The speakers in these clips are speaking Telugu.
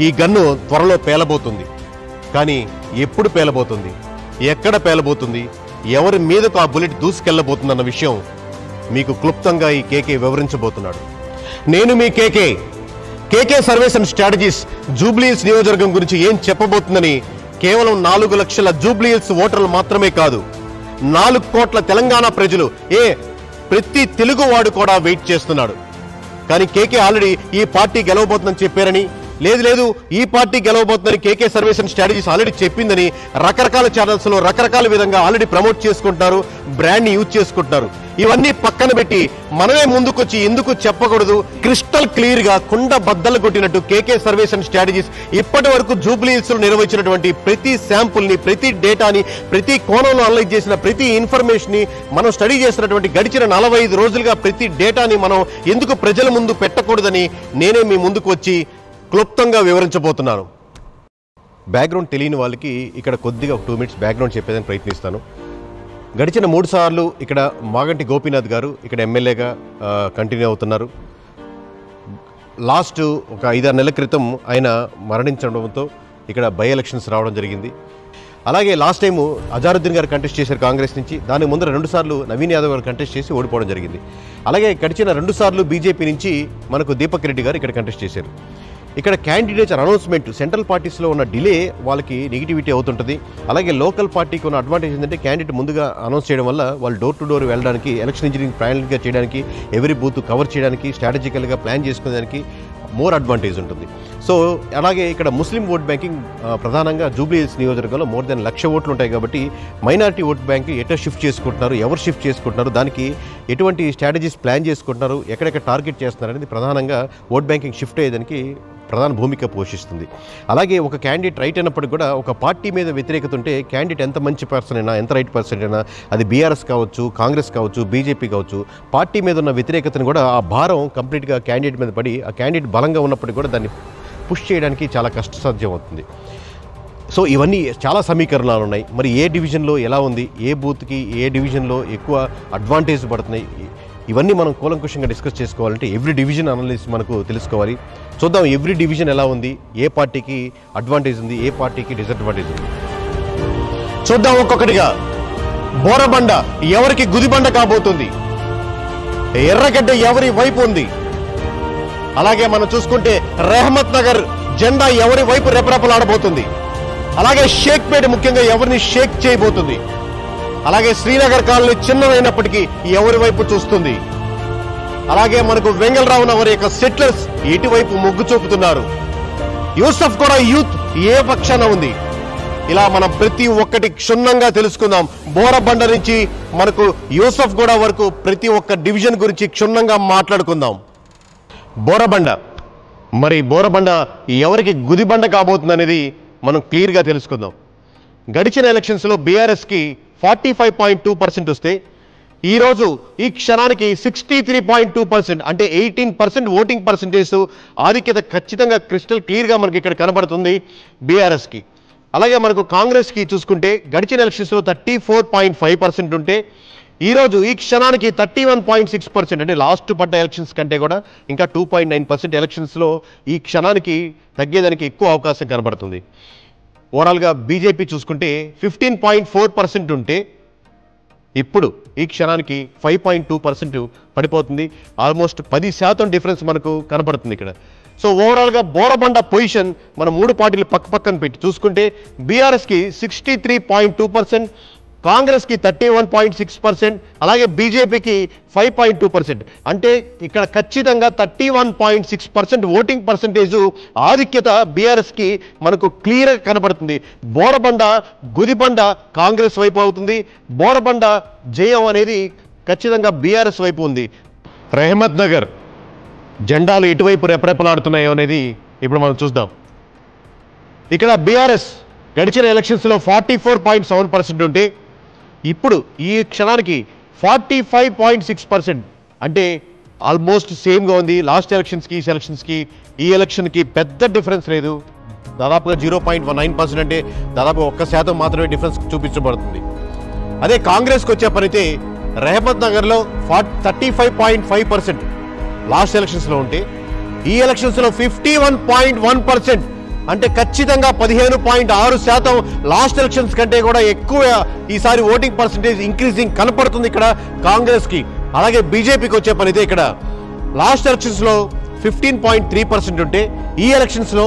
ఈ గన్ను త్వరలో పేలబోతుంది. కానీ ఎప్పుడు పేలబోతుంది, ఎక్కడ పేలబోతుంది, ఎవరి మీదకు ఆ బుల్లెట్ దూసుకెళ్లబోతుందన్న విషయం మీకు క్లుప్తంగా ఈ కేకే వివరించబోతున్నాడు. నేను మీ కేకే సర్వేస్ అండ్ స్ట్రాటజీస్ జూబ్లీహిల్స్ నియోజకవర్గం గురించి ఏం చెప్పబోతుందని కేవలం 4 లక్షల జూబ్లీహిల్స్ ఓటర్లు మాత్రమే కాదు, 4 కోట్ల తెలంగాణ ప్రజలు, ప్రతి తెలుగువాడు కూడా వెయిట్ చేస్తున్నాడు. కానీ కేకే ఆల్రెడీ ఈ పార్టీ గెలవబోతుందని చెప్పారని, లేదు ఈ పార్టీ గెలవబోతుందని KK surveys and strategies already చెప్పిందని రకరకాల ఛానల్స్ లో రకరకాల విధంగా ఆల్రెడీ ప్రమోట్ చేసుకుంటున్నారు, బ్రాండ్ ని యూజ్ చేసుకుంటున్నారు. ఇవన్నీ పక్కన పెట్టి మనమే ముందుకొచ్చి ఎందుకు చెప్పకూడదు, క్రిస్టల్ క్లియర్ గా కుండ బద్దలు కొట్టినట్టు కేకే సర్వేస్ అండ్ స్ట్రాటజీస్ ఇప్పటి వరకు జూబ్లీహిల్స్ లో నిర్వహించినటువంటి ప్రతి శాంపుల్ ని, ప్రతి డేటాని, ప్రతి కోణంలో అనలైజ్ చేసిన ప్రతి ఇన్ఫర్మేషన్ ని మనం స్టడీ చేసినటువంటి గడిచిన 45 రోజులుగా ప్రతి డేటాని మనం ఎందుకు ప్రజల ముందు పెట్టకూడదని నేనే మీ ముందుకు వచ్చి క్లుప్తంగా వివరించబోతున్నాను. బ్యాక్గ్రౌండ్ తెలియని వాళ్ళకి ఇక్కడ కొద్దిగా 2 మినిట్స్ బ్యాక్గ్రౌండ్ చెప్పేదని ప్రయత్నిస్తాను. గడిచిన 3 సార్లు ఇక్కడ మాగంటి గోపీనాథ్ గారు ఇక్కడ ఎమ్మెల్యేగా కంటిన్యూ అవుతున్నారు. లాస్ట్ ఒక 5-6 నెలల క్రితం ఆయన మరణించడంతో ఇక్కడ బై ఎలక్షన్స్ రావడం జరిగింది. అలాగే లాస్ట్ టైము అజారుద్దీన్ గారు కంటెస్ట్ చేశారు కాంగ్రెస్ నుంచి. దాని ముందర 2 సార్లు నవీన్ యాదవ్ గారు కంటెస్ట్ చేసి ఓడిపోవడం జరిగింది. అలాగే గడిచిన 2 సార్లు బీజేపీ నుంచి మనకు దీపక్ రెడ్డి గారు ఇక్కడ కంటెస్ట్ చేశారు. ఇక్కడ క్యాండిడేట్స్ అనౌన్స్మెంట్ సెంట్రల్ పార్టీస్లో ఉన్న డిలే వాళ్ళకి నెగిటివిటీ అవుతుంటుంది. అలాగే లోకల్ పార్టీకి ఉన్న అడ్వాంటేజ్ ఏంటంటే క్యాండిడేట్ ముందుగా అనౌన్స్ చేయడం వల్ల వాళ్ళు డోర్ టు డోర్ వెళ్ళడానికి, ఎలక్షన్ ఇంజనీరింగ్ ప్లాన్గా చేయడానికి, ఎవరీ బూత్ కవర్ చేయడానికి, స్ట్రాటజికల్గా ప్లాన్ చేసుకోవడానికి మోర్ అడ్వాంటేజ్ ఉంటుంది. సో అలాగే ఇక్కడ ముస్లిం ఓట్ బ్యాంకింగ్ ప్రధానంగా జూబ్లీహిల్స్ నియోజకవర్గంలో మోర్ దెన్ 1,00,000 ఓట్లు ఉంటాయి. కాబట్టి మైనారిటీ ఓట్ బ్యాంక్ ఎట్లా షిఫ్ట్ చేసుకుంటున్నారు, ఎవరు షిఫ్ట్ చేసుకుంటున్నారు, దానికి ఎటువంటి స్ట్రాటజీస్ ప్లాన్ చేసుకుంటున్నారు, ఎక్కడెక్కడ టార్గెట్ చేస్తున్నారు అనేది ప్రధానంగా ఓట్ బ్యాంకింగ్ షిఫ్ట్ అయ్యేదానికి ప్రధాన భూమిక పోషిస్తుంది. అలాగే ఒక క్యాండిడేట్ రైట్ అయినప్పటికీ కూడా ఒక పార్టీ మీద వ్యతిరేకత ఉంటే క్యాండిడేట్ ఎంత మంచి పర్సన్ అయినా, ఎంత రైట్ పర్సన్ అయినా, అది బీఆర్ఎస్ కావచ్చు, కాంగ్రెస్ కావచ్చు, బీజేపీ కావచ్చు, పార్టీ మీద ఉన్న వ్యతిరేకతను కూడా ఆ భారం కంప్లీట్గా క్యాండిడేట్ మీద పడి ఆ క్యాండిడేట్ బలంగా ఉన్నప్పటికీ కూడా దాన్ని పుష్ చేయడానికి చాలా కష్టసాధ్యం అవుతుంది. సో ఇవన్నీ చాలా సమీకరణాలు ఉన్నాయి. మరి ఏ డివిజన్లో ఎలా ఉంది, ఏ బూత్కి ఏ డివిజన్లో ఎక్కువ అడ్వాంటేజ్ పడుతున్నాయి, ఇవన్నీ మనం కూలంకుషంగా డిస్కస్ చేసుకోవాలంటే ఎవ్రీ డివిజన్ అనలిస్ట్ మనకు తెలుసుకోవాలి. చూద్దాం ఎవ్రీ డివిజన్ ఎలా ఉంది, ఏ పార్టీకి అడ్వాంటేజ్ ఉంది, ఏ పార్టీకి డిసడ్వాంటేజ్ ఉంది చూద్దాం ఒక్కొక్కటిగా. బోరబండ ఎవరికి గుదిబండ కాబోతుంది, ఎర్రగడ్డ ఎవరి వైపు ఉంది, అలాగే మనం చూసుకుంటే రెహమత్ నగర్ జెండా ఎవరి వైపు రెపరెపలాడబోతుంది, అలాగే షేక్పేట ముఖ్యంగా ఎవరిని షేక్ చేయబోతుంది, అలాగే శ్రీనగర్ కాలనీ చిన్నదైనప్పటికీ ఎవరి వైపు చూస్తుంది, అలాగే మనకు వెంగళరావు నగర్ యొక్క సెటిలర్స్ ఎటువైపు మొగ్గు చూపుతున్నారు, యూసఫ్ కూడా యూత్ ఏ పక్షాన ఉంది. ఇలా మనం ప్రతి ఒక్కటి క్షుణ్ణంగా తెలుసుకుందాం. బోరబండ నుంచి మనకు యూసఫ్ కూడా వరకు ప్రతి ఒక్క డివిజన్ గురించి క్షుణ్ణంగా మాట్లాడుకుందాం. బోరబండ, మరి బోరబండ ఎవరికి గుదిబండ కాబోతుంది అనేది మనం క్లియర్గా తెలుసుకుందాం. గడిచిన ఎలక్షన్స్లో బీఆర్ఎస్కి 45.2% వస్తే ఈరోజు ఈ క్షణానికి 63.2% అంటే 18% ఓటింగ్ పర్సంటేజ్ ఆధిక్యత ఖచ్చితంగా క్రిస్టల్ క్లియర్గా మనకి ఇక్కడ కనబడుతుంది బీఆర్ఎస్కి. అలాగే మనకు కాంగ్రెస్కి చూసుకుంటే గడిచిన ఎలక్షన్స్లో 34.5% ఉంటే ఈరోజు ఈ క్షణానికి 31.6% అంటే లాస్ట్ పడ్డ ఎలక్షన్స్ కంటే కూడా ఇంకా 2.9% ఎలక్షన్స్లో ఈ క్షణానికి తగ్గేదానికి ఎక్కువ అవకాశం కనబడుతుంది. ఓవరాల్గా బీజేపీ చూసుకుంటే 15.4% ఉంటే ఇప్పుడు ఈ క్షణానికి 5.2% పడిపోతుంది. ఆల్మోస్ట్ 10% డిఫరెన్స్ మనకు కనబడుతుంది ఇక్కడ. సో ఓవరాల్గా బోరబండ పొజిషన్ మనం 3 పార్టీలు పక్కన పెట్టి చూసుకుంటే బీఆర్ఎస్కి 63.2%, కాంగ్రెస్కి 31.6%, అలాగే బీజేపీకి 5.2%. అంటే ఇక్కడ ఖచ్చితంగా 31.6% ఓటింగ్ పర్సంటేజ్ ఆధిక్యత బీఆర్ఎస్కి మనకు క్లియర్గా కనబడుతుంది. బోరబండ గుదిబండ కాంగ్రెస్ వైపు అవుతుంది. బోరబండ జయం అనేది ఖచ్చితంగా బీఆర్ఎస్ వైపు ఉంది. రెహమత్ నగర్ జెండాలు ఎటువైపు రెపరెపలాడుతున్నాయో అనేది ఇప్పుడు మనం చూద్దాం. ఇక్కడ బీఆర్ఎస్ గడిచిన ఎలక్షన్స్లో 44.7% ఉంటే ఇప్పుడు ఈ క్షణానికి 45.6%. అంటే ఆల్మోస్ట్ సేమ్గా ఉంది. లాస్ట్ ఎలక్షన్స్కి ఈ ఎలక్షన్స్కి ఈ ఎలక్షన్కి పెద్ద డిఫరెన్స్ లేదు. దాదాపుగా 0.19% అంటే దాదాపు 1% మాత్రమే డిఫరెన్స్ చూపించబడుతుంది. అదే కాంగ్రెస్కి వచ్చే పనైతే రెహమత్ నగర్లో 35.5% లాస్ట్ ఎలక్షన్స్లో ఉంటే ఈ ఎలక్షన్స్లో 51.1% అంటే ఖచ్చితంగా 15.6% లాస్ట్ ఎలక్షన్స్ కంటే కూడా ఎక్కువ ఈసారి ఓటింగ్ పర్సంటేజ్ ఇంక్రీజింగ్ కనపడుతుంది ఇక్కడ కాంగ్రెస్కి. అలాగే బీజేపీకి వచ్చే పనితే ఇక్కడ లాస్ట్ ఎలక్షన్స్లో 15.3% ఉంటే ఈ ఎలక్షన్స్లో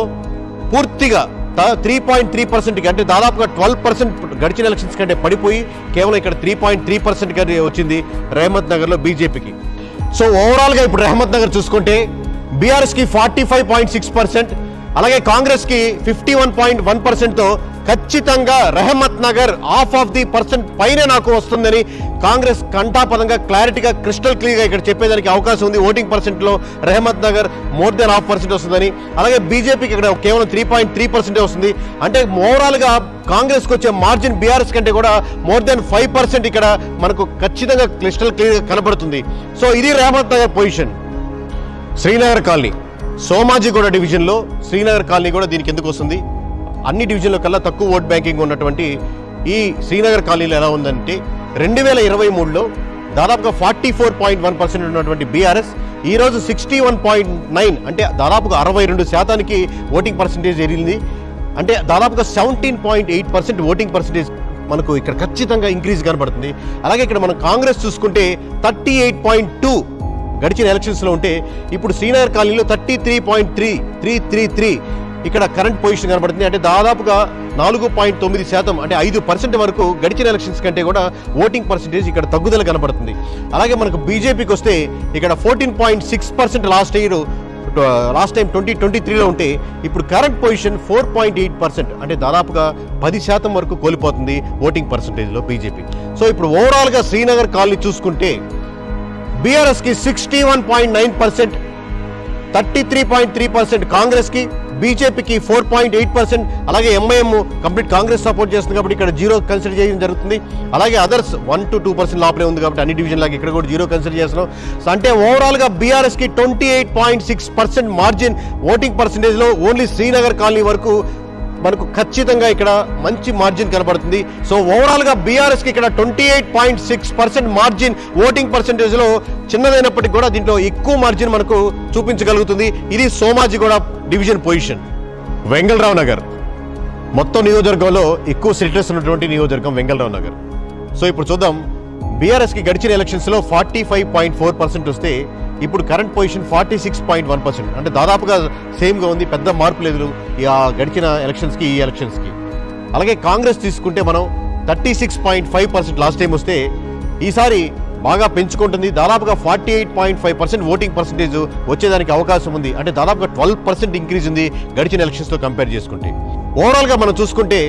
పూర్తిగా 3.3% అంటే దాదాపుగా 12% గడిచిన ఎలక్షన్స్ కంటే పడిపోయి కేవలం ఇక్కడ 3.3% వచ్చింది రెహమత్ నగర్లో బీజేపీకి. సో ఓవరాల్గా ఇప్పుడు రెహమత్ నగర్ చూసుకుంటే బీఆర్ఎస్కి 45.6%, అలాగే కాంగ్రెస్కి 51.1%తో ఖచ్చితంగా Rahmat Nagar half of the percent పైన నాకు వస్తుందని కాంగ్రెస్ కంటాపదంగా క్లారిటీగా క్రిస్టల్ క్లియర్గా ఇక్కడ చెప్పేదానికి అవకాశం ఉంది. ఓటింగ్ పర్సెంట్లో రెహమత్ నగర్ మోర్ దెన్ 0.5% వస్తుందని, అలాగే బీజేపీకి ఇక్కడ కేవలం 3.3% వస్తుంది. అంటే ఓవరాల్గా కాంగ్రెస్కి వచ్చే మార్జిన్ బీఆర్ఎస్ కంటే కూడా మోర్ దెన్ 5% ఇక్కడ మనకు ఖచ్చితంగా క్రిస్టల్ క్లియర్గా కనబడుతుంది. సో ఇది రెహమత్ నగర్ పొజిషన్. శ్రీనగర్ కాలనీ సోమాజిగూడ డివిజన్లో శ్రీనగర్ కాలనీ కూడా దీనికి ఎందుకు వస్తుంది? అన్ని డివిజన్ల కల్లా తక్కువ ఓట్ బ్యాంకింగ్ ఉన్నటువంటి ఈ శ్రీనగర్ కాలనీలో ఎలా ఉందంటే 2023లో దాదాపుగా 44.1% ఉన్నటువంటి బీఆర్ఎస్ ఈరోజు 61.9 అంటే దాదాపుగా 62% ఓటింగ్ పర్సంటేజ్ ఎరిగింది. అంటే దాదాపుగా 17.8% ఓటింగ్ పర్సంటేజ్ మనకు ఇక్కడ ఖచ్చితంగా ఇంక్రీజ్ కనబడుతుంది. అలాగే ఇక్కడ మనం కాంగ్రెస్ చూసుకుంటే 38.2 గడిచిన ఎలక్షన్స్లో ఉంటే ఇప్పుడు శ్రీనగర్ కాలనీలో 33.333 ఇక్కడ కరెంట్ పొజిషన్ కనబడుతుంది. అంటే దాదాపుగా 4.9% అంటే 5% వరకు గడిచిన ఎలక్షన్స్ కంటే కూడా ఓటింగ్ పర్సంటేజ్ ఇక్కడ తగ్గుదల కనబడుతుంది. అలాగే మనకు బీజేపీకి వస్తే ఇక్కడ 14.6% లాస్ట్ టైం 2023లో ఉంటే ఇప్పుడు కరెంట్ పొజిషన్ 4.8% అంటే దాదాపుగా 10% వరకు కోల్పోతుంది ఓటింగ్ పర్సంటేజ్లో బీజేపీ. సో ఇప్పుడు ఓవరాల్గా శ్రీనగర్ కాలనీ చూసుకుంటే బీఆర్ఎస్కి 61.9%, 33.3% కాంగ్రెస్కి, బీజేపీకి 4.8%, అలాగే ఎంఐఎం కంప్లీట్ కాంగ్రెస్ సపోర్ట్ చేస్తుంది కాబట్టి ఇక్కడ 0 కన్సిడర్ చేయడం జరుగుతుంది. అలాగే అదర్స్ 1 to 2% లోపలే ఉంది కాబట్టి అన్ని డివిజన్ లాగా ఇక్కడ కూడా 0 కన్సిడర్ చేస్తున్నాం. సో అంటే ఓవరాల్గా బీఆర్ఎస్కి 28.6% మార్జిన్ ఓటింగ్ పర్సంటేజ్లో ఓన్లీ శ్రీనగర్ కాలనీ వరకు మనకు ఖచ్చితంగా ఇక్కడ మంచి మార్జిన్ కనబడుతుంది. సో ఓవరాల్గా బీఆర్ఎస్కి ఇక్కడ 28.6% మార్జిన్ ఓటింగ్ పర్సంటేజ్లో చిన్నదైనప్పటికీ కూడా దీంట్లో ఎక్కువ మార్జిన్ మనకు చూపించగలుగుతుంది. ఇది సోమాజిగూడ డివిజన్ పొజిషన్. వెంగళరావు నగర్ మొత్తం నియోజకవర్గంలో ఎక్కువ సెటిల్స్ ఉన్నటువంటి నియోజకవర్గం వెంగళరావు నగర్. సో ఇప్పుడు చూద్దాం బీఆర్ఎస్కి గడిచిన ఎలక్షన్స్లో 45.4% వస్తే ఇప్పుడు కరెంట్ పొజిషన్ 46.1% అంటే దాదాపుగా సేమ్గా ఉంది, పెద్ద మార్పు లేదు గడిచిన ఎలక్షన్స్కి ఈ ఎలక్షన్స్కి. అలాగే కాంగ్రెస్ తీసుకుంటే మనం 36.5% లాస్ట్ టైం వస్తే ఈసారి బాగా పెంచుకుంటుంది, దాదాపుగా 48.5% ఓటింగ్ పర్సంటేజ్ వచ్చేదానికి అవకాశం ఉంది. అంటే దాదాపుగా 12% ఇంక్రీజ్ ఉంది గడిచిన ఎలక్షన్స్తో కంపేర్ చేసుకుంటే. ఓవరాల్గా మనం చూసుకుంటే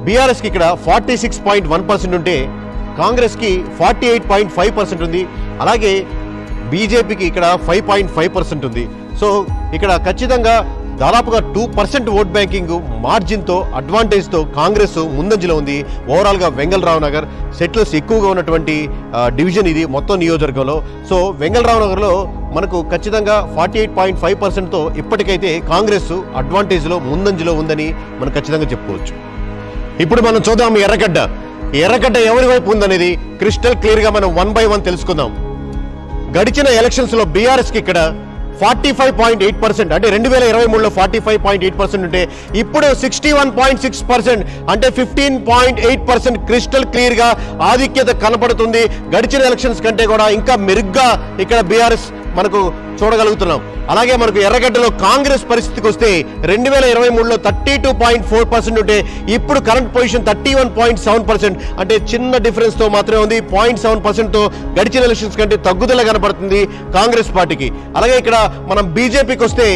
బీఆర్ఎస్కి ఇక్కడ 46.1% ఉంటే కాంగ్రెస్కి 48.5% ఉంది, అలాగే బీజేపీకి ఇక్కడ 5.5% ఉంది. సో ఇక్కడ ఖచ్చితంగా దాదాపుగా 2% ఓట్ బ్యాంకింగ్ మార్జిన్తో అడ్వాంటేజ్తో కాంగ్రెస్ ముందంజలో ఉంది. ఓవరాల్గా వెంగళరావు నగర్ సెటిల్స్ ఎక్కువగా ఉన్నటువంటి డివిజన్ ఇది మొత్తం నియోజకవర్గంలో. సో వెంగళరావు నగర్లో మనకు ఖచ్చితంగా 48.5%తో ఇప్పటికైతే కాంగ్రెస్ అడ్వాంటేజ్లో ముందంజలో ఉందని మనం ఖచ్చితంగా చెప్పుకోవచ్చు. ఇప్పుడు మనం చూద్దాం ఎర్రగడ్డ ఎవరి వైపు ఉందనేది క్రిస్టల్ క్లియర్గా మనం 1 by 1 తెలుసుకుందాం. గడిచిన ఎలక్షన్స్లో బీఆర్ఎస్కి ఇక్కడ 45.8% అంటే 2023లో 45.8% ఉంటే ఇప్పుడు 61.6% అంటే 15.8% క్రిస్టల్ క్లియర్గా ఆధిక్యత కనపడుతుంది. గడిచిన ఎలక్షన్స్ కంటే కూడా ఇంకా మెరుగ్గా ఇక్కడ బీఆర్ఎస్ మనకు చూడగలుగుతున్నాం. అలాగే మనకు ఎర్రగడ్డలో కాంగ్రెస్ పరిస్థితికి వస్తే 2023లో 32.4% ఉంటే ఇప్పుడు కరెంట్ పొజిషన్ 31.7% అంటే చిన్న డిఫరెన్స్తో మాత్రమే ఉంది. 0.7%తో గడిచిన ఎలక్షన్స్ కంటే తగ్గుదల కనపడుతుంది కాంగ్రెస్ పార్టీకి. అలాగే ఇక్కడ మనం బీజేపీకి వస్తే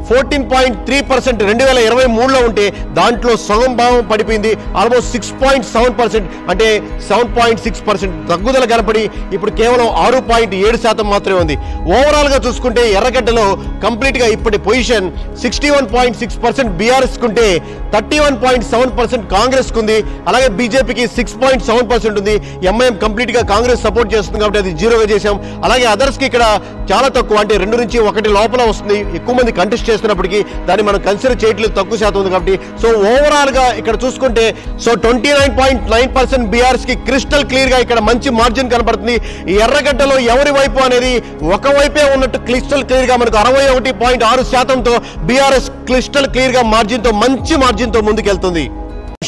14.3% 2023లో ఉంటే దాంట్లో సగం భాగం పడిపోయింది, ఆల్మోస్ట్ 6.7% అంటే 7.6% తగ్గుదల కనపడి ఇప్పుడు కేవలం 6.7% మాత్రమే ఉంది. ఓవరాల్గా చూసుకుంటే ఎర్రగడ్డలో కంప్లీట్గా ఇప్పటి పొజిషన్ 61.6% బీఆర్ఎస్కి ఉంటే 31.7% కాంగ్రెస్కి ఉంది. అలాగే బీజేపీకి 6.7% ఉంది. ఎంఐఎం కంప్లీట్గా కాంగ్రెస్ సపోర్ట్ చేస్తుంది కాబట్టి అది 0గా చేశాం. అలాగే అదర్స్కి ఇక్కడ చాలా తక్కువ అంటే 2 నుంచి 1 లోపల వస్తుంది, ఎక్కువ మంది కంటెస్ట్ చేస్తున్నప్పటికీ దాన్ని మనం కన్సిడర్ చేయట్లేదు, తక్కువ శాతం ఉంది కాబట్టి. సో ఓవరాల్గా ఇక్కడ చూసుకుంటే సో 29.9% బీఆర్ఎస్కి క్రిస్టల్ క్లియర్గా ఇక్కడ మంచి మార్జిన్ కనబడుతుంది. ఈ ఎర్రగడ్డలో ఎవరి వైపు అనేది ఒకవైపే ఉన్నట్టు క్రిస్టల్ క్లియర్గా మనకు 61.6%తో బీఆర్ఎస్ క్రిస్టల్ క్లియర్గా మార్జిన్తో మంచి మార్జిన్తో ముందుకెళ్తుంది.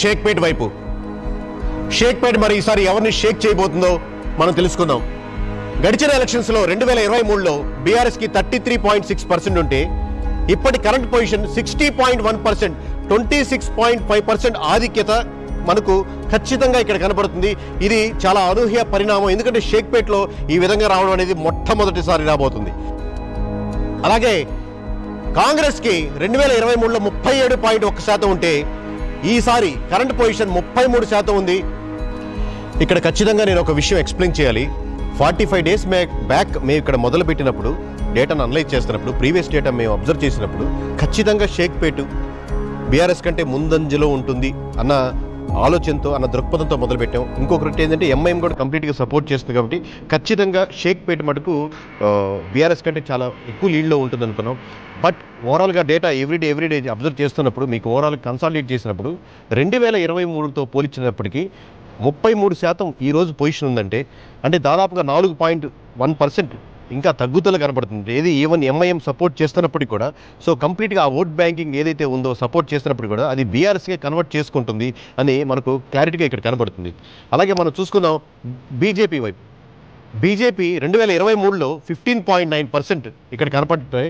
షేక్పేట్ వైపు షేక్పేట్ మరి ఈసారి ఎవరిని షేక్ చేయబోతుందో మనం తెలుసుకుందాం. గడిచిన ఎలక్షన్స్లో 2023లో బీఆర్ఎస్కి 33.6% ఉంటే ఇప్పటి కరెంట్ పొజిషన్ 60.1%, 26.5% ఆధిక్యత మనకు ఖచ్చితంగా ఇక్కడ కనబడుతుంది. ఇది చాలా అనూహ్య పరిణామం, ఎందుకంటే షేక్పేట్లో ఈ విధంగా రావడం అనేది మొట్టమొదటిసారి రాబోతుంది. అలాగే కాంగ్రెస్కి 2023లో 37.1% ఉంటే ఈసారి కరెంట్ పొజిషన్ 33% ఉంది. ఇక్కడ ఖచ్చితంగా నేను ఒక విషయం ఎక్స్ప్లెయిన్ చేయాలి. 45 డేస్ బ్యాక్ మేము ఇక్కడ మొదలుపెట్టినప్పుడు డేటాను అనలైజ్ చేస్తున్నప్పుడు ప్రీవియస్ డేటా మేము అబ్జర్వ్ చేసినప్పుడు ఖచ్చితంగా షేక్పేట్ బీఆర్ఎస్ కంటే ముందంజలో ఉంటుంది అన్న ఆలోచనతో అన్న దృక్పథంతో మొదలుపెట్టాం. ఇంకొకటి ఏంటంటే ఎంఐఎం కూడా కంప్లీట్గా సపోర్ట్ చేస్తుంది కాబట్టి ఖచ్చితంగా షేక్పేట్ మటుకు బీఆర్ఎస్ కంటే చాలా ఎక్కువ లీడ్లో ఉంటుంది అనుకున్నాం. బట్ ఓవరాల్గా డేటా ఎవ్రీడే అబ్జర్వ్ చేస్తున్నప్పుడు మీకు ఓవరాల్ కన్సాలిడేట్ చేసినప్పుడు 2023తో పోల్చినప్పటికీ 33% ఈరోజు పొజిషన్ ఉందంటే అంటే దాదాపుగా 4.1% ఇంకా తగ్గుదల కనబడుతుంది. ఏది ఈవెన్ ఎంఐఎం సపోర్ట్ చేస్తున్నప్పటికీ కూడా సో కంప్లీట్గా ఆ ఓట్ బ్యాంకింగ్ ఏదైతే ఉందో సపోర్ట్ చేస్తున్నప్పుడు కూడా అది బీఆర్ఎస్కే కన్వర్ట్ చేసుకుంటుంది అని మనకు క్లారిటీగా ఇక్కడ కనబడుతుంది. అలాగే మనం చూసుకుందాం బీజేపీ వైపు. బీజేపీ 2023లో 15.9% ఇక్కడ కనపడుతుంది.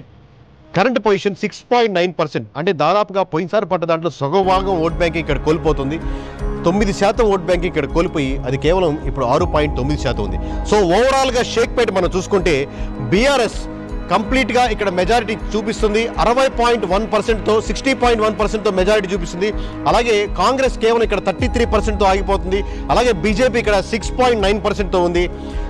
కరెంట్ పొజిషన్ 6.9%, అంటే దాదాపుగా పోయినసారి పడ్డ దాంట్లో సగం భాగం ఓట్ బ్యాంకింగ్ ఇక్కడ కోల్పోతుంది. 9% ఓట్ బ్యాంకింగ్ ఇక్కడ కోల్పోయి అది కేవలం ఇప్పుడు 6.9% ఉంది. సో ఓవరాల్గా షేక్పేట్ మనం చూసుకుంటే బీఆర్ఎస్ కంప్లీట్గా ఇక్కడ మెజారిటీ చూపిస్తుంది. 60.1%తో 60.1%తో మెజారిటీ చూపిస్తుంది. అలాగే కాంగ్రెస్ కేవలం ఇక్కడ 33%తో ఆగిపోతుంది. అలాగే బీజేపీ ఇక్కడ 6.9%తో ఉంది.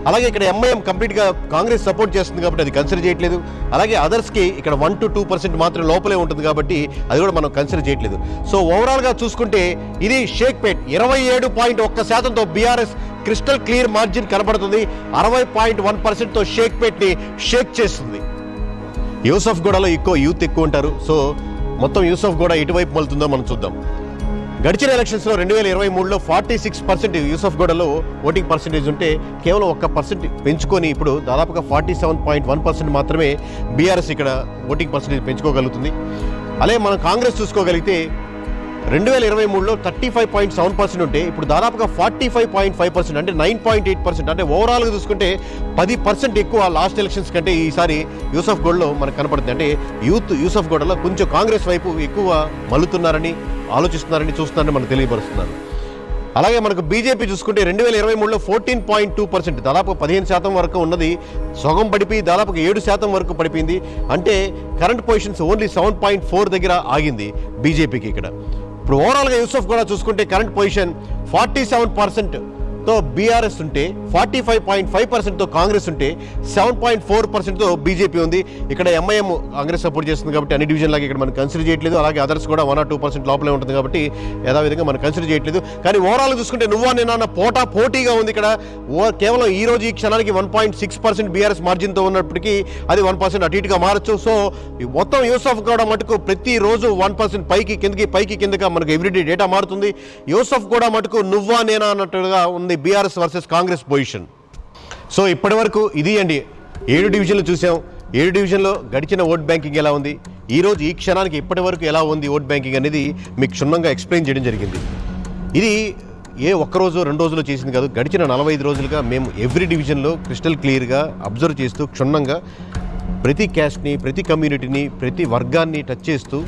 అలాగే ఇక్కడ ఎంఐఎం కంప్లీట్గా కాంగ్రెస్ సపోర్ట్ చేస్తుంది కాబట్టి అది కన్సిడర్ చేయట్లేదు. అలాగే అదర్స్కి ఇక్కడ 1 to 2% మాత్రం లోపలే ఉంటుంది కాబట్టి అది కూడా మనం కన్సిడర్ చేయట్లేదు. సో ఓవరాల్గా చూసుకుంటే ఇది షేక్పేట్ 27.1%తో బీఆర్ఎస్ క్రిస్టల్ క్లియర్ మార్జిన్ కనబడుతుంది. 60.1%తో షేక్పేట్ని షేక్ చేస్తుంది. యూసఫ్గూడలో యూత్ ఎక్కువ ఉంటారు. సో మొత్తం యూసఫ్గూడ ఎటువైపు మలుతుందో మనం చూద్దాం. గడిచిన ఎలక్షన్స్లో 2023లో 46% యూసఫ్గూడలో ఓటింగ్ పర్సెంటేజ్ ఉంటే కేవలం 1% పెంచుకొని ఇప్పుడు దాదాపుగా 47.1% మాత్రమే బీఆర్ఎస్ ఇక్కడ ఓటింగ్ పర్సెంటేజ్ పెంచుకోగలుగుతుంది. అలాగే మనం కాంగ్రెస్ చూసుకోగలిగితే 2023లో 35.7% ఉంటే ఇప్పుడు దాదాపుగా 45.5%, అంటే 9.8%, అంటే ఓవరాల్గా చూసుకుంటే 10% ఎక్కువ లాస్ట్ ఎలక్షన్స్ కంటే ఈసారి యూసఫ్గూడలో మనకు కనపడుతుంది. అంటే యూసఫ్గూడలో కొంచెం కాంగ్రెస్ వైపు ఎక్కువ మలుతున్నారని ఆలోచిస్తున్నారని చూస్తున్నారని మనకు తెలియపరుస్తున్నారు. అలాగే మనకు బీజేపీ చూసుకుంటే 2023లో 14.2%, దాదాపు 15% వరకు ఉన్నది సగం పడిపోయి దాదాపు 7% వరకు పడిపోయింది. అంటే కరెంట్ పొజిషన్స్ ఓన్లీ 7.4 దగ్గర ఆగింది బీజేపీకి ఇక్కడ. ఇప్పుడు ఓవరాల్గా యూసఫ్గూడ చూసుకుంటే కరెంట్ పొజిషన్ 47%తో బీఆర్ఎస్ ఉంటే 45.5%తో కాంగ్రెస్ ఉంటే 7.4%తో బీజేపీ ఉంది. ఇక్కడ ఎంఐఎం కాంగ్రెస్ సపోర్ట్ చేస్తుంది కాబట్టి అన్ని డివిజన్ లాగా ఇక్కడ మనం కన్సిడర్ చేయట్లేదు. అలాగే అదర్స్ కూడా 1 or 2% లోపలే ఉంటుంది కాబట్టి యథావిధంగా మనం కన్సిడర్ చేయట్లేదు. కానీ ఓవరాల్ చూసుకుంటే నువ్వా నేనా పోటీగా ఉంది ఇక్కడ. కేవలం ఈ రోజు ఈ క్షణానికి 1.6% బీఆర్ఎస్ మార్జిన్తో ఉన్నప్పటికీ అది 1% అటు ఇటుగా మారచ్చు. సో మొత్తం యూసఫ్గూడ మటుకు ప్రతిరోజు 1% పైకి కిందగా మనకు ఎవ్రీడే డేటా మారుతుంది. యూసఫ్గూడ మటుకు నువ్వా నేనా అన్నట్టుగా ఉంది BRS versus Congress position. So ఇప్పటి వరకు ఇది అండి 7 డివిజన్లు చూసాం. 7 డివిజన్లో గడిచిన ఓట్ బ్యాంకింగ్ ఎలా ఉంది, ఈరోజు ఈ క్షణానికి ఇప్పటి వరకు ఎలా ఉంది ఓట్ బ్యాంకింగ్ అనేది మీకు క్షుణ్ణంగా ఎక్స్ప్లెయిన్ చేయడం జరిగింది. ఇది ఒక్కరోజు 2 రోజులు చేసింది కాదు. గడిచిన 45 రోజులుగా మేము ఎవ్రీ డివిజన్లో క్రిస్టల్ క్లియర్గా అబ్జర్వ్ చేస్తూ క్షుణ్ణంగా ప్రతి క్యాస్ట్ని, ప్రతి కమ్యూనిటీని, ప్రతి వర్గాన్ని టచ్ చేస్తూ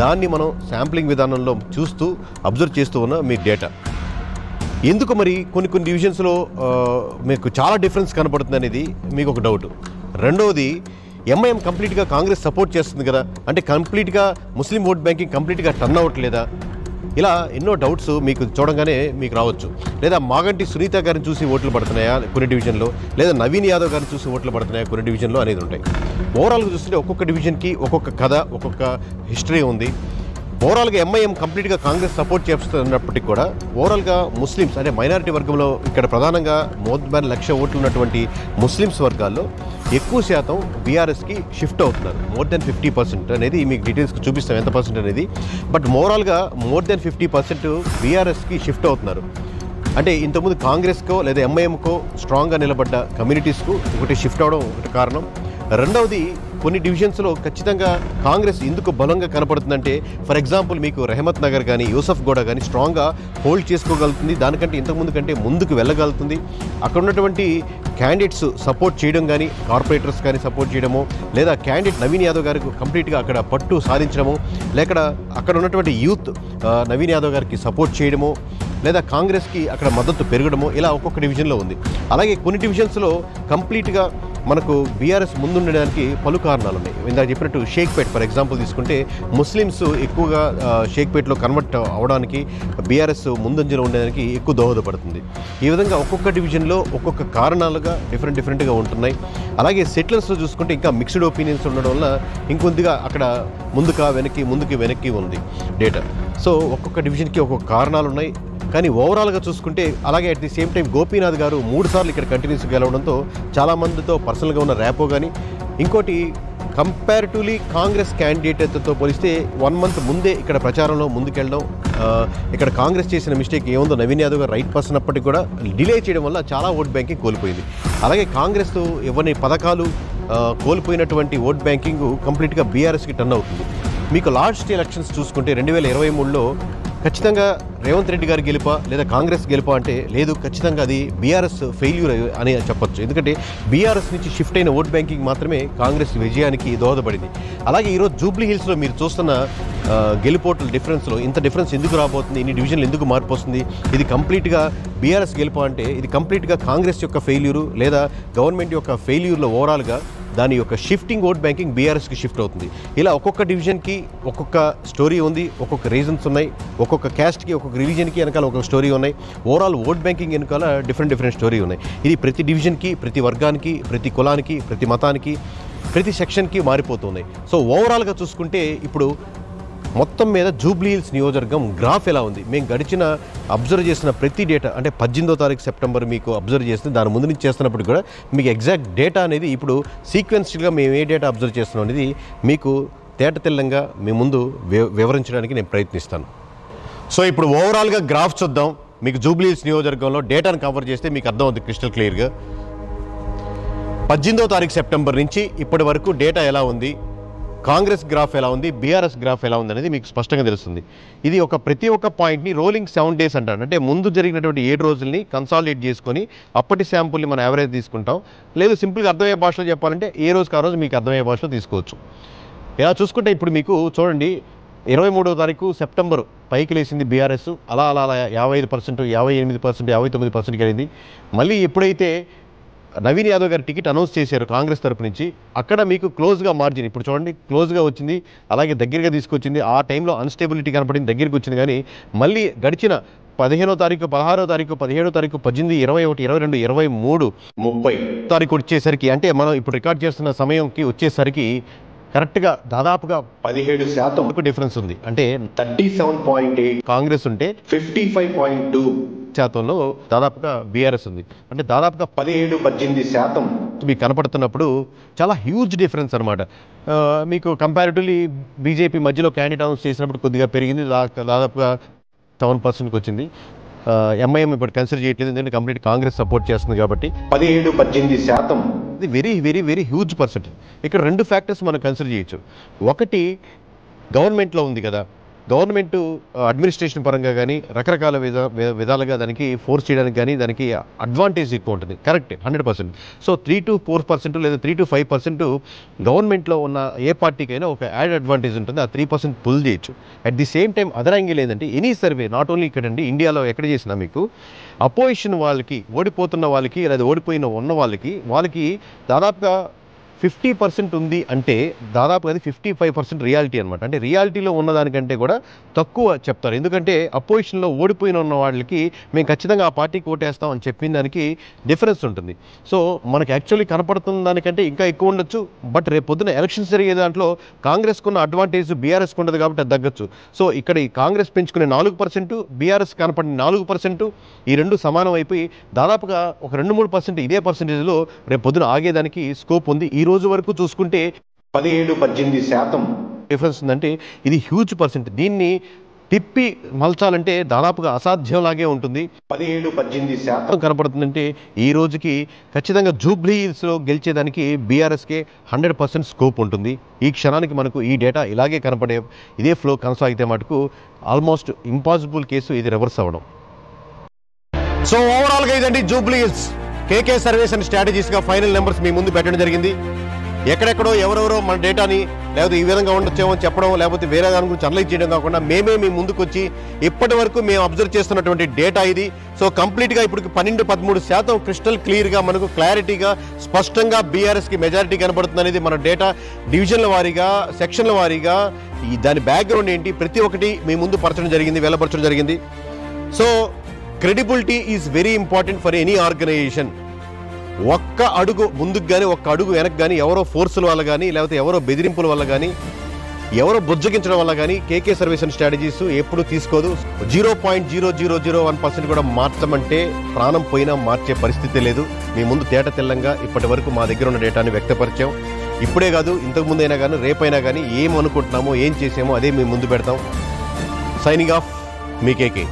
దాన్ని మనం శాంప్లింగ్ విధానంలో చూస్తూ అబ్జర్వ్ చేస్తూ ఉన్న మీ డేటా. ఎందుకు మరి కొన్ని డివిజన్స్లో మీకు చాలా డిఫరెన్స్ కనపడుతుంది అనేది మీకు ఒక డౌట్. రెండవది ఎంఐఎం కంప్లీట్గా కాంగ్రెస్ సపోర్ట్ చేస్తుంది కదా, అంటే కంప్లీట్గా ముస్లిం ఓట్ బ్యాంకింగ్ కంప్లీట్గా టర్న్ అవ్వట్లేదా? ఇలా ఎన్నో డౌట్స్ మీకు చూడంగానే మీకు రావచ్చు. లేదా మాగంటి సునీత గారిని చూసి ఓట్లు పడుతున్నాయా కొన్ని డివిజన్లో, లేదా నవీన్ యాదవ్ గారిని చూసి ఓట్లు పడుతున్నాయా కొన్ని డివిజన్లో అనేది ఉంటాయి. ఓవరాల్గా చూస్తుంటే ఒక్కొక్క డివిజన్కి ఒక్కొక్క కథ, ఒక్కొక్క హిస్టరీ ఉంది. ఓవరాల్గా ఎంఐఎం కంప్లీట్గా కాంగ్రెస్ సపోర్ట్ చేస్తున్నప్పటికీ కూడా ఓవరాల్గా ముస్లిమ్స్ అంటే మైనారిటీ వర్గంలో ఇక్కడ ప్రధానంగా మోర్ దాన్ 1,00,000 ఓట్లు ఉన్నటువంటి ముస్లిమ్స్ వర్గాల్లో ఎక్కువ శాతం బీఆర్ఎస్కి షిఫ్ట్ అవుతున్నారు. మోర్ దెన్ 50% అనేది మీకు డీటెయిల్స్కి చూపిస్తాం ఎంత పర్సెంట్ అనేది. బట్ ఓవరాల్గా మోర్ దెన్ 50% బీఆర్ఎస్కి షిఫ్ట్ అవుతున్నారు. అంటే ఇంతకుముందు కాంగ్రెస్కో లేదా ఎంఐఎంకో స్ట్రాంగ్గా నిలబడ్డ కమ్యూనిటీస్కు ఒకటి షిఫ్ట్ అవడం ఒకటి కారణం. రెండవది కొన్ని డివిజన్స్లో ఖచ్చితంగా కాంగ్రెస్ ఎందుకు బలంగా కనపడుతుందంటే ఫర్ ఎగ్జాంపుల్ మీకు రెహమత్ నగర్ కానీ యూసఫ్ గూడ కానీ స్ట్రాంగ్గా హోల్డ్ చేసుకోగలుగుతుంది. దానికంటే ఇంతకుముందు కంటే ముందుకు వెళ్ళగలుగుతుంది. అక్కడ ఉన్నటువంటి క్యాండిడేట్స్ సపోర్ట్ చేయడం కానీ కార్పొరేటర్స్ కానీ సపోర్ట్ చేయడము లేదా క్యాండిడేట్ నవీన్ యాదవ్ గారికి కంప్లీట్గా అక్కడ పట్టు సాధించడము లేక అక్కడ ఉన్నటువంటి యూత్ నవీన్ యాదవ్ గారికి సపోర్ట్ చేయడము లేదా కాంగ్రెస్కి అక్కడ మద్దతు పెరగడము ఇలా ఒక్కొక్క డివిజన్లో ఉంది. అలాగే కొన్ని డివిజన్స్లో కంప్లీట్గా మనకు బీఆర్ఎస్ ముందుండడానికి పలు కారణాలు ఉన్నాయి. ఇందాక చెప్పినట్టు షేక్పేట్ ఫర్ ఎగ్జాంపుల్ తీసుకుంటే ముస్లిమ్స్ ఎక్కువగా షేక్పేట్లో కన్వర్ట్ అవడానికి బీఆర్ఎస్ ముందంజలో ఉండడానికి ఎక్కువ దోహదపడుతుంది. ఈ విధంగా ఒక్కొక్క డివిజన్లో ఒక్కొక్క కారణాలుగా డిఫరెంట్గా ఉంటున్నాయి. అలాగే సెటిలర్స్లో చూసుకుంటే ఇంకా మిక్స్డ్ ఒపీనియన్స్ ఉండడం వల్ల ఇంకొద్దిగా అక్కడ ముందుకి వెనక్కి ఉంది డేటా. సో ఒక్కొక్క డివిజన్కి ఒక్కొక్క కారణాలు ఉన్నాయి. కానీ ఓవరాల్గా చూసుకుంటే అలాగే at the same time Gopinath గారు 3 సార్లు ఇక్కడ కంటిన్యూస్గా గెలవడంతో చాలామందితో పర్సనల్గా ఉన్న ర్యాపో కానీ ఇంకోటి కంపారిటివ్లీ కాంగ్రెస్ క్యాండిడేట్తో పోలిస్తే 1 మంత్ ముందే ఇక్కడ ప్రచారంలో ముందుకెళ్ళడం ఇక్కడ కాంగ్రెస్ చేసిన మిస్టేక్ ఏముందో నవీన్ యాదవ్ గారు రైట్ పర్సన్ అప్పటికి కూడా డిలే చేయడం వల్ల చాలా ఓట్ బ్యాంకింగ్ కోల్పోయింది. అలాగే కాంగ్రెస్ ఇవ్వని పథకాలు కోల్పోయినటువంటి ఓట్ బ్యాంకింగ్ కంప్లీట్గా బీఆర్ఎస్కి టర్న్ అవుతుంది. మీకు లాస్ట్ ఎలక్షన్స్ చూసుకుంటే 2023లో ఖచ్చితంగా రేవంత్ రెడ్డి గారి గెలుపా లేదా కాంగ్రెస్ గెలుపా అంటే లేదు, ఖచ్చితంగా అది బీఆర్ఎస్ ఫెయిల్యూర్ అని చెప్పొచ్చు. ఎందుకంటే బీఆర్ఎస్ నుంచి షిఫ్ట్ అయిన ఓట్ బ్యాంకింగ్ మాత్రమే కాంగ్రెస్ విజయానికి దోహదపడింది. అలాగే ఈరోజు జూబ్లీ హిల్స్లో మీరు చూస్తున్న గెలుపోట్ల డిఫరెన్స్లో ఇంత డిఫరెన్స్ ఎందుకు రాబోతుంది, ఇన్ని డివిజన్లు ఎందుకు మార్పు వస్తుంది, ఇది కంప్లీట్గా బీఆర్ఎస్ గెలుపా అంటే ఇది కంప్లీట్గా కాంగ్రెస్ యొక్క ఫెయిల్యూరు లేదా గవర్నమెంట్ యొక్క ఫెయిల్యూర్లో ఓవరాల్గా దాని యొక్క షిఫ్టింగ్ ఓట్ బ్యాంకింగ్ బీఆర్ఎస్కి షిఫ్ట్ అవుతుంది. ఇలా ఒక్కొక్క డివిజన్కి ఒక్కొక్క స్టోరీ ఉంది, ఒక్కొక్క రీజన్స్ ఉన్నాయి, ఒక్కొక్క క్యాస్ట్కి ఒక్కొక్క రిలీజన్కి వెనకాల ఒక్కొక్క స్టోరీ ఉన్నాయి. ఓవరాల్ ఓట్ బ్యాంకింగ్ వెనకాల డిఫరెంట్ స్టోరీ ఉన్నాయి. ఇది ప్రతి డివిజన్కి, ప్రతి వర్గానికి, ప్రతి కులానికి, ప్రతి మతానికి, ప్రతి సెక్షన్కి మారిపోతున్నాయి. సో ఓవరాల్గా చూసుకుంటే ఇప్పుడు మొత్తం మీద జూబ్లీ హిల్స్ నియోజకవర్గం గ్రాఫ్ ఎలా ఉంది, మేము గడిచిన అబ్జర్వ్ చేసిన ప్రతి డేటా అంటే 18వ తారీఖు సెప్టెంబర్ మీకు అబ్జర్వ్ చేస్తుంది, దాని ముందు నుంచి చేస్తున్నప్పుడు కూడా మీకు ఎగ్జాక్ట్ డేటా అనేది ఇప్పుడు సీక్వెన్షియల్గా మేము ఏ డేటా అబ్జర్వ్ చేస్తున్నాం అనేది మీకు తేటతెల్లంగా మీ ముందు వివరించడానికి నేను ప్రయత్నిస్తాను. సో ఇప్పుడు ఓవరాల్గా గ్రాఫ్ చూద్దాం. మీకు జూబ్లీ హిల్స్ నియోజకవర్గంలో డేటాను కవర్ చేస్తే మీకు అర్థం అవుతుంది క్రిస్టల్ క్లియర్గా. 18వ తారీఖు సెప్టెంబర్ నుంచి ఇప్పటి వరకు డేటా ఎలా ఉంది, కాంగ్రెస్ గ్రాఫ్ ఎలా ఉంది, బీఆర్ఎస్ గ్రాఫ్ ఎలా ఉంది అనేది మీకు స్పష్టంగా తెలుస్తుంది. ఇది ప్రతి ఒక్క పాయింట్ని రోలింగ్ 7 days అంటారు. అంటే ముందు జరిగినటువంటి 7 రోజుల్ని కన్సాలిడేట్ చేసుకొని అప్పటి శాంపుల్ని మనం యావరేజ్ తీసుకుంటాం. లేదు సింపుల్గా అర్థమయ్యే భాషలో చెప్పాలంటే ఏ రోజుకి ఆ రోజు మీకు అర్థమయ్యే భాషలో తీసుకోవచ్చు. ఇలా చూసుకుంటే ఇప్పుడు మీకు చూడండి 23వ తారీఖు సెప్టెంబర్ పైకి లేచింది బీఆర్ఎస్, అలా 55%, 58%, 59% వెళ్ళింది. మళ్ళీ ఎప్పుడైతే నవీన్ యాదవ్ గారు టికెట్ అనౌన్స్ చేశారు కాంగ్రెస్ తరపు నుంచి, అక్కడ మీకు క్లోజ్గా మార్జిన్ ఇప్పుడు చూడండి క్లోజ్గా వచ్చింది, అలాగే దగ్గరగా తీసుకొచ్చింది. ఆ టైంలో అన్స్టేబిలిటీ కనపడింది, దగ్గరికి వచ్చింది. కానీ మళ్ళీ గడిచిన 15వ తారీఖు, 16వ తారీఖు, 17వ తారీఖు, 18, 21, 22, 23, 30 తారీఖు వచ్చేసరికి అంటే మనం ఇప్పుడు రికార్డ్ చేస్తున్న సమయంకి వచ్చేసరికి కరెక్ట్గా దాదాపుగా 17% డిఫరెన్స్ ఉంది. అంటే 37.8 కాంగ్రెస్ ఉంటే 55.2% దాదాపుగా బీఆర్ఎస్ ఉంది. అంటే దాదాపుగా 17-18% మీకు కనపడుతున్నప్పుడు చాలా హ్యూజ్ డిఫరెన్స్ అనమాట. మీకు కంపారిటివ్లీ బీజేపీ మధ్యలో క్యాండిడేట్ అనౌన్స్ చేసినప్పుడు కొద్దిగా పెరిగింది, దాదాపుగా 7%కి వచ్చింది. ఎంఐఎం ఇప్పుడు కన్సిడర్ చేయట్లేదు, ఎందుకంటే కంప్లీట్ కాంగ్రెస్ సపోర్ట్ చేస్తుంది కాబట్టి 17-18% ఇది వెరీ హ్యూజ్ పర్సెంటేజ్. ఇక్కడ 2 ఫ్యాక్టర్స్ మనం కన్సిడర్ చేయొచ్చు. ఒకటి గవర్నమెంట్లో ఉంది కదా, గవర్నమెంట్ అడ్మినిస్ట్రేషన్ పరంగా కానీ రకరకాల విధాలుగా దానికి ఫోర్స్ చేయడానికి కానీ దానికి అడ్వాంటేజ్ ఎక్కువ ఉంటుంది. కరెక్టే 100%. సో 3-4% లేదా 3-5% గవర్నమెంట్లో ఉన్న ఏ పార్టీకైనా ఒక యాడ్ అడ్వాంటేజ్ ఉంటుంది, ఆ 3% పుల్ చేయొచ్చు. At the same time other angle ఏంటంటే ఎనీ సర్వే నాట్ ఓన్లీ ఇక్కడండి, ఇండియాలో ఎక్కడ చేసినా మీకు అపోజిషన్ వాళ్ళకి, ఓడిపోతున్న వాళ్ళకి లేదా ఓడిపోయిన ఉన్న వాళ్ళకి దాదాపుగా 50% ఉంది అంటే దాదాపు అది 55% రియాలిటీ అనమాట. అంటే రియాలిటీలో ఉన్నదానికంటే కూడా తక్కువ చెప్తారు. ఎందుకంటే అపోజిషన్లో ఓడిపోయిన ఉన్న వాళ్ళకి మేము ఖచ్చితంగా ఆ పార్టీకి ఓటేస్తాం అని చెప్పిన దానికి డిఫరెన్స్ ఉంటుంది. సో మనకి యాక్చువల్లీ కనపడుతున్న దానికంటే ఇంకా ఎక్కువ ఉండొచ్చు. బట్ రేపు పొద్దున ఎలక్షన్స్ జరిగే దాంట్లో కాంగ్రెస్కున్న అడ్వాంటేజ్ బీఆర్ఎస్కి ఉండదు కాబట్టి అది తగ్గచ్చు. సో ఇక్కడ ఈ కాంగ్రెస్ పెంచుకునే 4%, బీఆర్ఎస్ కనపడిన 4%, ఈ రెండు సమానం అయిపోయి దాదాపుగా ఒక 2-3% ఇదే పర్సెంటేజ్లో రేపు పొద్దున ఆగేదానికి స్కోప్ ఉంది. ఈ రోజు వరకు చూసుకుంటే 17-18% డిఫరెన్స్ ఉందంటే ఇది హ్యూజ్ పర్సెంట్. దీన్ని తిప్పి మలచాలంటే దాదాపుగా అసాధ్యంలాగే ఉంటుంది. 17-18% కనపడుతుందంటే ఈ రోజుకి ఖచ్చితంగా జూబ్లీహిల్స్లో గెలిచేదానికి బీఆర్ఎస్కే 100% స్కోప్ ఉంటుంది. ఈ క్షణానికి మనకు ఈ డేటా ఇలాగే కనపడే ఇదే ఫ్లో కొనసాగితే మటుకు ఆల్మోస్ట్ ఇంపాసిబుల్ కేసు ఇది రివర్స్ అవ్వడం. సో ఓవరాల్గా ఇదండి జూబ్లీహిల్స్ కేకే సర్వేస్ అండ్ స్ట్రాటజీస్గా ఫైనల్ నెంబర్స్ మీ ముందు పెట్టడం జరిగింది. ఎక్కడెక్కడో ఎవరెవరో మన డేటాని లేకపోతే ఈ విధంగా ఉండొచ్చేమో చెప్పడం, లేకపోతే వేరే దాని గురించి అనలైజ్ చేయడం కాకుండా మేమే మీ ముందుకు వచ్చి ఇప్పటి వరకు మేము అబ్జర్వ్ చేస్తున్నటువంటి డేటా ఇది. సో కంప్లీట్గా ఇప్పుడు 12-13% క్రిస్టల్ క్లియర్గా మనకు క్లారిటీగా స్పష్టంగా బీఆర్ఎస్కి మెజారిటీ కనబడుతుంది అనేది మన డేటా డివిజన్ల వారీగా, సెక్షన్ల వారీగా దాని బ్యాక్గ్రౌండ్ ఏంటి ప్రతి ఒక్కటి మీ ముందు పరచడం జరిగింది, వెల్లపరచడం జరిగింది. So credibility is very important for any organisation. ఒక్క అడుగు ముందుకు కానీ ఒక్క అడుగు వెనక్కి కానీ ఎవరో ఫోర్సుల వల్ల కానీ లేకపోతే ఎవరో బెదిరింపుల వల్ల కానీ ఎవరో బుజ్జగించడం వల్ల కానీ కేకే సర్వీస్ అండ్ స్ట్రాటజీస్ ఎప్పుడు తీసుకోదు. 0.0001% కూడా మార్చమంటే ప్రాణం పోయినా మార్చే పరిస్థితి లేదు. మీ ముందు తేట తెల్లంగా ఇప్పటి వరకు మా దగ్గర ఉన్న డేటాని వ్యక్తపరిచాం. ఇప్పుడే కాదు, ఇంతకు ముందైనా కానీ రేపైనా కానీ ఏం అనుకుంటున్నామో ఏం చేసామో అదే మీ ముందు పెడతాం. సైనింగ్ ఆఫ్, మీ కేకే.